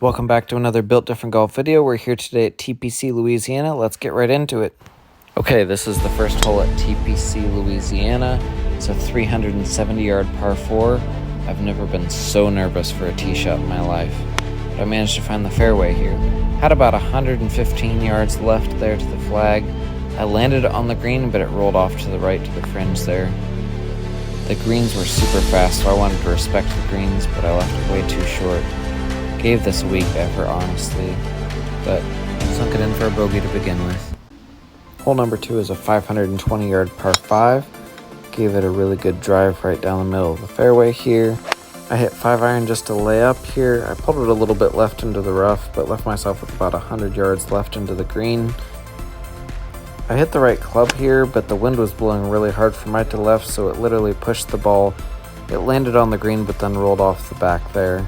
Welcome back to another Built Different Golf video. We're here today at TPC Louisiana. Let's get right into it. Okay, this is the first hole at TPC Louisiana. It's a 370-yard par 4. I've never been so nervous for a tee shot in my life. But I managed to find the fairway here. Had about 115 yards left there to the flag. I landed on the green, but it rolled off to the right to the fringe there. The greens were super fast, so I wanted to respect the greens, but I left it way too short. Gave this a weak effort, honestly, but sunk it in for a bogey to begin with. Hole number 2 is a 520-yard par 5. Gave it a really good drive right down the middle of the fairway here. I hit 5-iron just to lay up here. I pulled it a little bit left into the rough, but left myself with about 100 yards left into the green. I hit the right club here, but the wind was blowing really hard from right to left, so it literally pushed the ball. It landed on the green, but then rolled off the back there.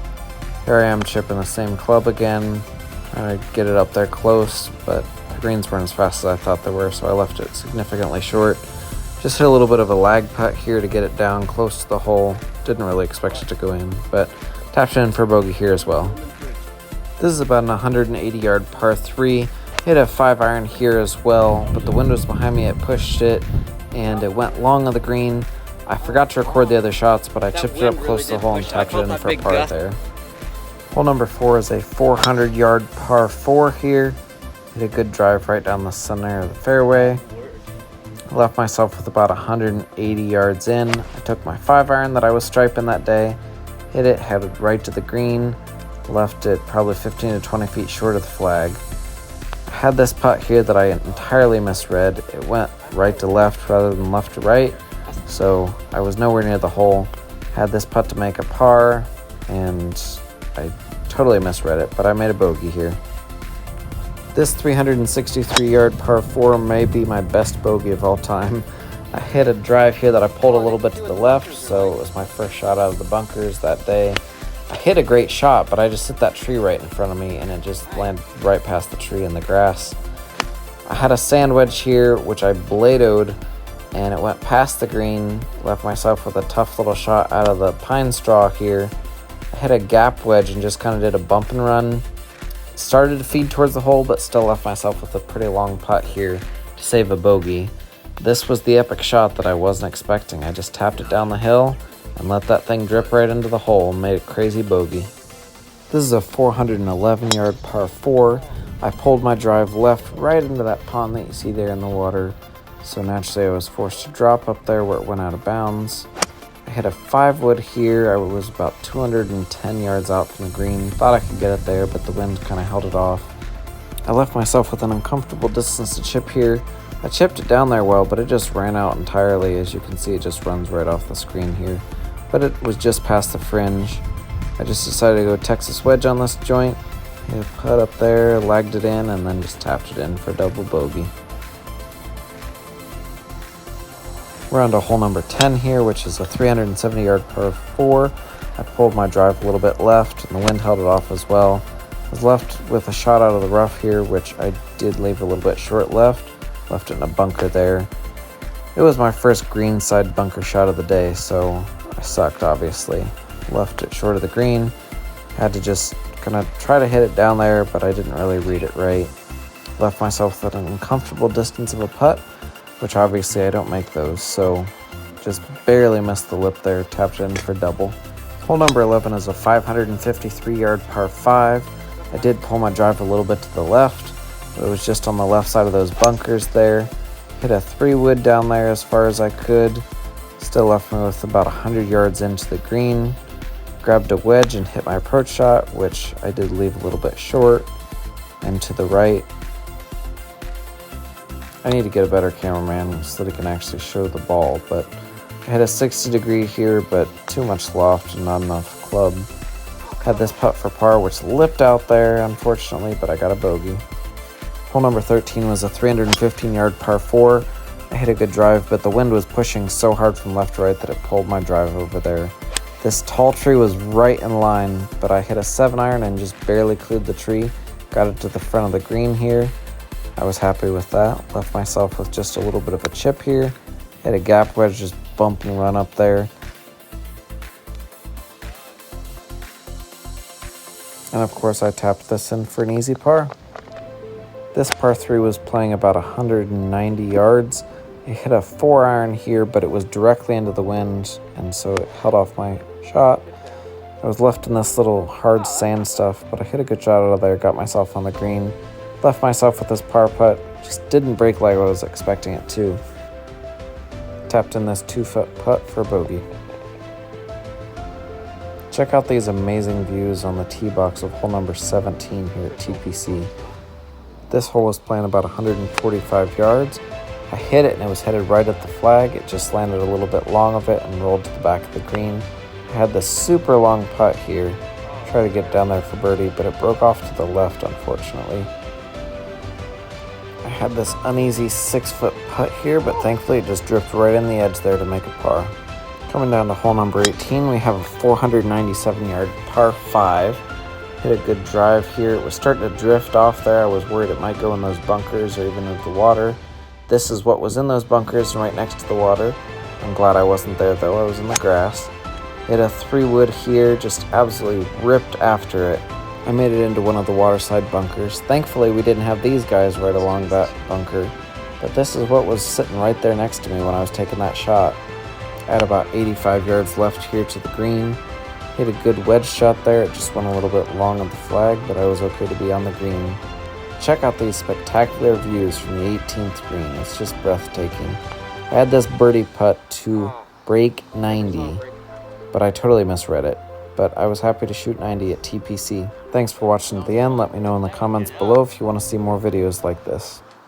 Here I am chipping the same club again, trying to get it up there close, but the greens weren't as fast as I thought they were, so I left it significantly short. Just hit a little bit of a lag putt here to get it down close to the hole. Didn't really expect it to go in, but tapped it in for a bogey here as well. This is about an 180-yard par 3. Hit a 5-iron here as well, but the wind was behind me, it pushed it, and it went long on the green. I forgot to record the other shots, but I chipped it up close to the hole and tapped it in for a par there. Hole number 4 is a 400-yard par 4 here. Hit a good drive right down the center of the fairway. Left myself with about 180 yards in. I took my 5-iron that I was striping that day, hit it, headed right to the green, left it probably 15 to 20 feet short of the flag. I had this putt here that I entirely misread. It went right to left rather than left to right, so I was nowhere near the hole. Had this putt to make a par, and I totally misread it, but I made a bogey here. This 363-yard par 4 may be my best bogey of all time. I hit a drive here that I pulled a little bit to the left, so it was my first shot out of the bunkers that day. I hit a great shot, but I just hit that tree right in front of me, and it just landed right past the tree in the grass. I had a sand wedge here, which I bladoed, and it went past the green. Left myself with a tough little shot out of the pine straw here. I hit a gap wedge and just kind of did a bump and run. Started to feed towards the hole, but still left myself with a pretty long putt here to save a bogey. This was the epic shot that I wasn't expecting. I just tapped it down the hill and let that thing drip right into the hole and made a crazy bogey. This is a 411-yard par 4. I pulled my drive left right into that pond that you see there in the water, so naturally I was forced to drop up there where it went out of bounds. I hit a 5-wood here. I was about 210 yards out from the green. Thought I could get it there, but the wind kind of held it off. I left myself with an uncomfortable distance to chip here. I chipped it down there well, but it just ran out entirely. As you can see, it just runs right off the screen here. But it was just past the fringe. I just decided to go Texas wedge on this joint. Hit a putt up there, lagged it in, and then just tapped it in for a double bogey. We're on to hole number 10 here, which is a 370-yard par 4. I pulled my drive a little bit left, and the wind held it off as well. I was left with a shot out of the rough here, which I did leave a little bit short left. Left it in a bunker there. It was my first green side bunker shot of the day, so I sucked, obviously. Left it short of the green. Had to just kind of try to hit it down there, but I didn't really read it right. Left myself at an uncomfortable distance of a putt, which obviously I don't make those, so just barely missed the lip there, tapped it in for double. Hole number 11 is a 553-yard par 5. I did pull my drive a little bit to the left, but it was just on the left side of those bunkers there. Hit a 3-wood down there as far as I could. Still left me with about 100 yards into the green. Grabbed a wedge and hit my approach shot, which I did leave a little bit short and to the right. I need to get a better cameraman so that he can actually show the ball, but I hit a 60-degree here, but too much loft and not enough club. Had this putt for par, which lipped out there, unfortunately, but I got a bogey. Hole number 13 was a 315-yard par 4. I hit a good drive, but the wind was pushing so hard from left to right that it pulled my drive over there. This tall tree was right in line, but I hit a 7-iron and just barely cleared the tree. Got it to the front of the green here. I was happy with that. Left myself with just a little bit of a chip here. Hit a gap wedge, just bump and run up there. And of course I tapped this in for an easy par. This par 3 was playing about 190 yards. I hit a 4-iron here, but it was directly into the wind, and so it held off my shot. I was left in this little hard sand stuff, but I hit a good shot out of there, got myself on the green, left myself with this par putt, just didn't break like I was expecting it to. Tapped in this 2-foot putt for bogey. Check out these amazing views on the tee box of hole number 17 here at TPC. This hole was playing about 145 yards. I hit it and it was headed right at the flag. It just landed a little bit long of it and rolled to the back of the green. I had this super long putt here. Try to get down there for birdie, but it broke off to the left, unfortunately. I had this uneasy 6-foot putt here, but thankfully it just drifted right in the edge there to make a par. Coming down to hole number 18, we have a 497-yard par 5. Hit a good drive here. It was starting to drift off there. I was worried it might go in those bunkers or even into the water. This is what was in those bunkers and right next to the water. I'm glad I wasn't there though. I was in the grass. Hit a 3-wood here, just absolutely ripped after it. I made it into one of the waterside bunkers. Thankfully, we didn't have these guys right along that bunker, but this is what was sitting right there next to me when I was taking that shot. I had about 85 yards left here to the green. Hit a good wedge shot there. It just went a little bit long of the flag, but I was okay to be on the green. Check out these spectacular views from the 18th green. It's just breathtaking. I had this birdie putt to break 90, but I totally misread it. But I was happy to shoot 90 at TPC. Thanks for watching to the end. Let me know in the comments below if you want to see more videos like this.